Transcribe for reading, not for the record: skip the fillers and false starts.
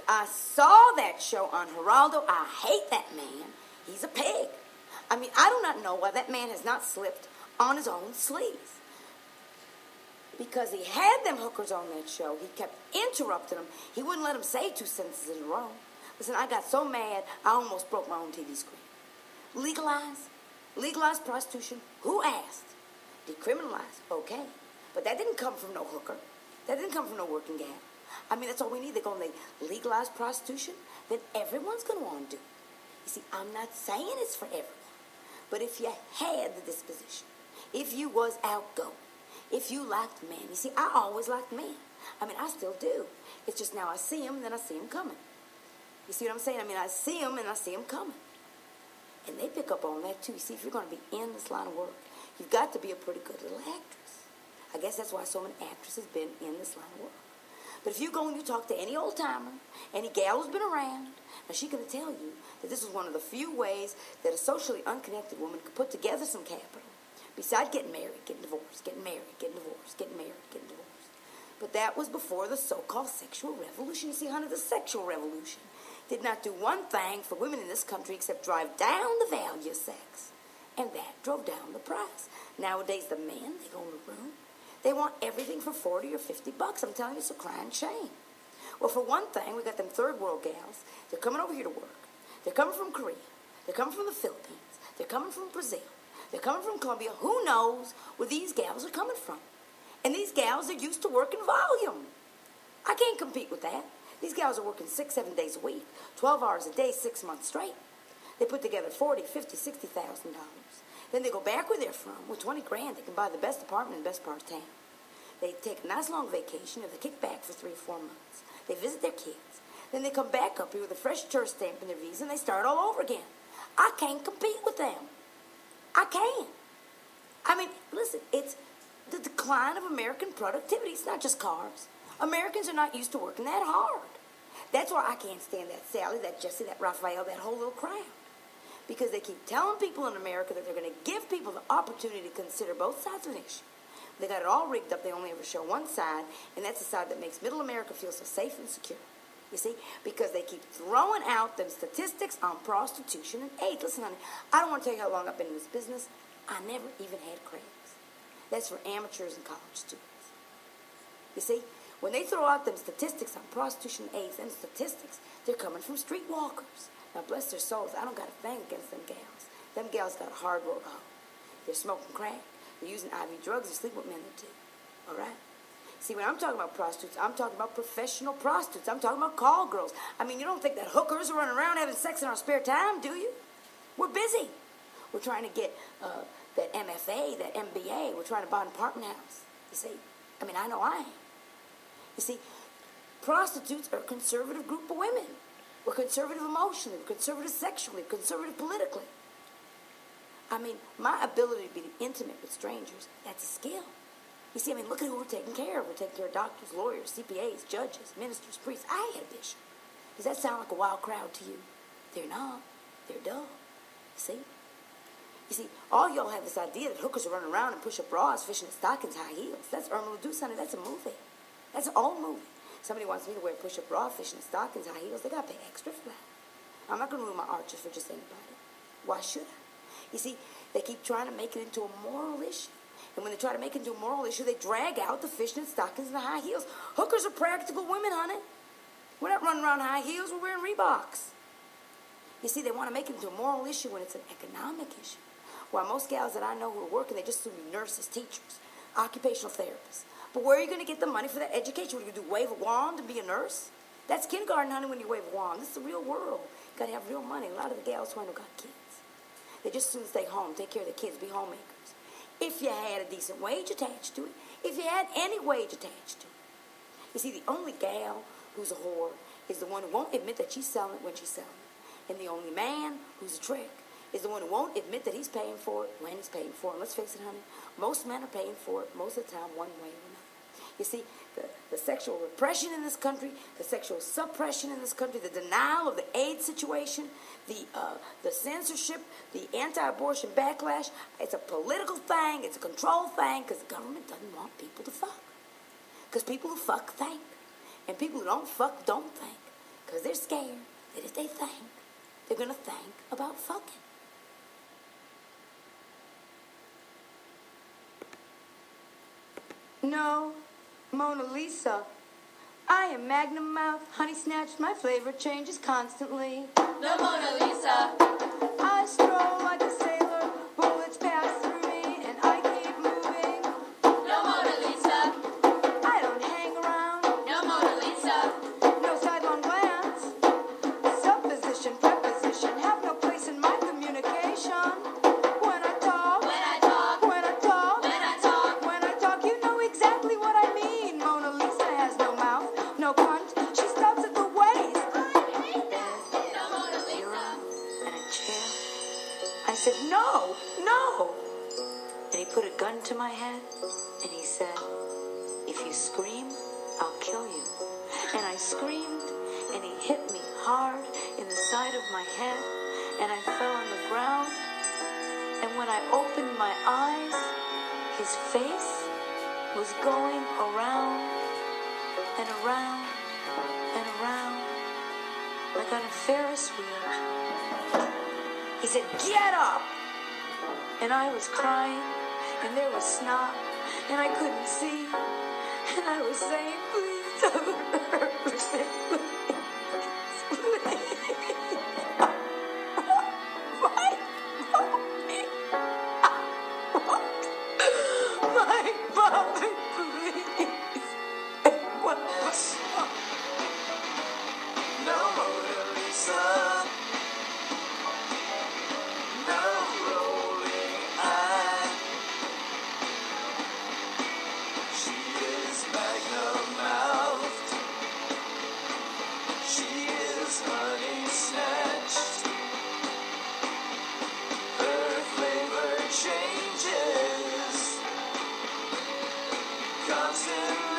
I saw that show on Geraldo. I hate that man. He's a pig. I mean, I do not know why that man has not slipped on his own sleeves. Because he had them hookers on that show. He kept interrupting them. He wouldn't let them say two sentences in a row. Listen, I got so mad, I almost broke my own TV screen. Legalize prostitution. Who asked? Decriminalize. Okay. But that didn't come from no hooker. That didn't come from no working gal. I mean, that's all we need. They're going to legalize prostitution. Then everyone's going to want to do it. You see, I'm not saying it's for everyone. But if you had the disposition, if you was outgoing, if you liked men, you see, I always liked men. I mean, I still do. It's just now I see them and then I see them coming. You see what I'm saying? I mean, I see them and I see them coming. And they pick up on that too. You see, if you're going to be in this line of work, you've got to be a pretty good little actress. I guess that's why so many actresses been in this line of work. But if you go and you talk to any old timer, any gal who's been around, now she's going to tell you that this is one of the few ways that a socially unconnected woman could put together some capital. Besides getting married, getting divorced, getting married, getting divorced, getting married, getting divorced. But that was before the so-called sexual revolution. You see, honey, the sexual revolution did not do one thing for women in this country except drive down the value of sex. And that drove down the price. Nowadays, the men, they go in the room, they want everything for 40 or 50 bucks. I'm telling you, it's a crying shame. Well, for one thing, we got them third world gals. They're coming over here to work. They're coming from Korea. They're coming from the Philippines. They're coming from Brazil. They're coming from Colombia. Who knows where these gals are coming from? And these gals are used to working volume. I can't compete with that. These gals are working 6, 7 days a week, 12 hours a day, 6 months straight. They put together $40,000, $50,000, $60,000. Then they go back where they're from. With 20 grand, they can buy the best apartment in the best part of town. They take a nice long vacation, or they kick back for 3 or 4 months. They visit their kids. Then they come back up here with a fresh tourist stamp in their visa, and they start all over again. I can't compete with them. I can't. I mean, listen, it's the decline of American productivity. It's not just cars. Americans are not used to working that hard. That's why I can't stand that Sally, that Jesse, that Raphael, that whole little crowd. Because they keep telling people in America that they're going to give people the opportunity to consider both sides of an issue. They got it all rigged up. They only ever show one side, and that's the side that makes middle America feel so safe and secure. You see? Because they keep throwing out them statistics on prostitution and AIDS. Listen, honey, I don't want to tell you how long I've been in this business. I never even had cravings. That's for amateurs and college students. You see? When they throw out them statistics on prostitution and AIDS, them statistics, they're coming from street walkers. Now, bless their souls, I don't got a thing against them gals. Them gals got a hard road home. They're smoking crack. They're using IV drugs. They're sleeping with men too. All right? See, when I'm talking about prostitutes, I'm talking about professional prostitutes. I'm talking about call girls. I mean, you don't think that hookers are running around having sex in our spare time, do you? We're busy. We're trying to get that MFA, that MBA. We're trying to buy an apartment house. You see? I mean, I know I am. You see, prostitutes are a conservative group of women. We're conservative emotionally, we're conservative sexually, conservative politically. I mean, my ability to be intimate with strangers, that's a skill. You see, I mean, look at who we're taking care of. We're taking care of doctors, lawyers, CPAs, judges, ministers, priests. I had a bishop. Does that sound like a wild crowd to you? They're not. They're dull. See? You see, all y'all have this idea that hookers are running around and push-up bras, fishing in stockings, high heels. That's Irma LaDouce, honey. That's a movie. That's an old movie. Somebody wants me to wear push-up bra, fishing in stockings, high heels. They got to pay extra for that. I'm not going to ruin my art just for just anybody. Why should I? You see, they keep trying to make it into a moral issue. And when they try to make it into a moral issue, they drag out the fishnet stockings and the high heels. Hookers are practical women, honey. We're not running around high heels. We're wearing Reeboks. You see, they want to make it into a moral issue when it's an economic issue. While most gals that I know who are working, they just assume nurses, teachers, occupational therapists. But where are you going to get the money for that education? What are you going to do, wave a wand and be a nurse? That's kindergarten, honey, when you wave a wand. This is the real world. You got to have real money. A lot of the gals who I know got kids. They just as soon stay home, take care of the kids, be homemakers. If you had a decent wage attached to it, if you had any wage attached to it. You see, the only gal who's a whore is the one who won't admit that she's selling it when she's selling it. And the only man who's a trick is the one who won't admit that he's paying for it when he's paying for it. And let's face it, honey, most men are paying for it most of the time one way or another. You see, the sexual repression in this country, the sexual suppression in this country, the denial of the AIDS situation, the censorship, the anti-abortion backlash, it's a political thing, it's a control thing, because the government doesn't want people to fuck. Because people who fuck think. And people who don't fuck don't think. Because they're scared that if they think, they're going to think about fucking. No, Mona Lisa. I am Magnum Mouth, Honey Snatched. My flavor changes constantly. No Mona Lisa. I stroll like a sailor, bullets pass through me, and I keep moving. No Mona Lisa. I don't hang around, No Mona Lisa. no sidelong glance. Supposition, preposition have no place in my communication. When I talk, When I talk, when I talk, when I talk, when I talk, you know exactly what I mean. Mona Lisa has no mouth, no punch. She stops at the waist. no Mona Lisa. And a chair. I said, no, no. And he put a gun to my head, and he said, if you scream, I'll kill you. And I screamed, and he hit me hard in the side of my head, and I fell on the ground. And when I opened my eyes, his face was going around and around and around like on a Ferris wheel. He said, get up! And I was crying, and there was snot, and I couldn't see. And I was saying, please don't hurt me, please, please. My mommy. My mommy, please. What? No Mona Lisa. No rolling eye. She is magnum mouthed. She is honey snatched. Her flavor changes constantly.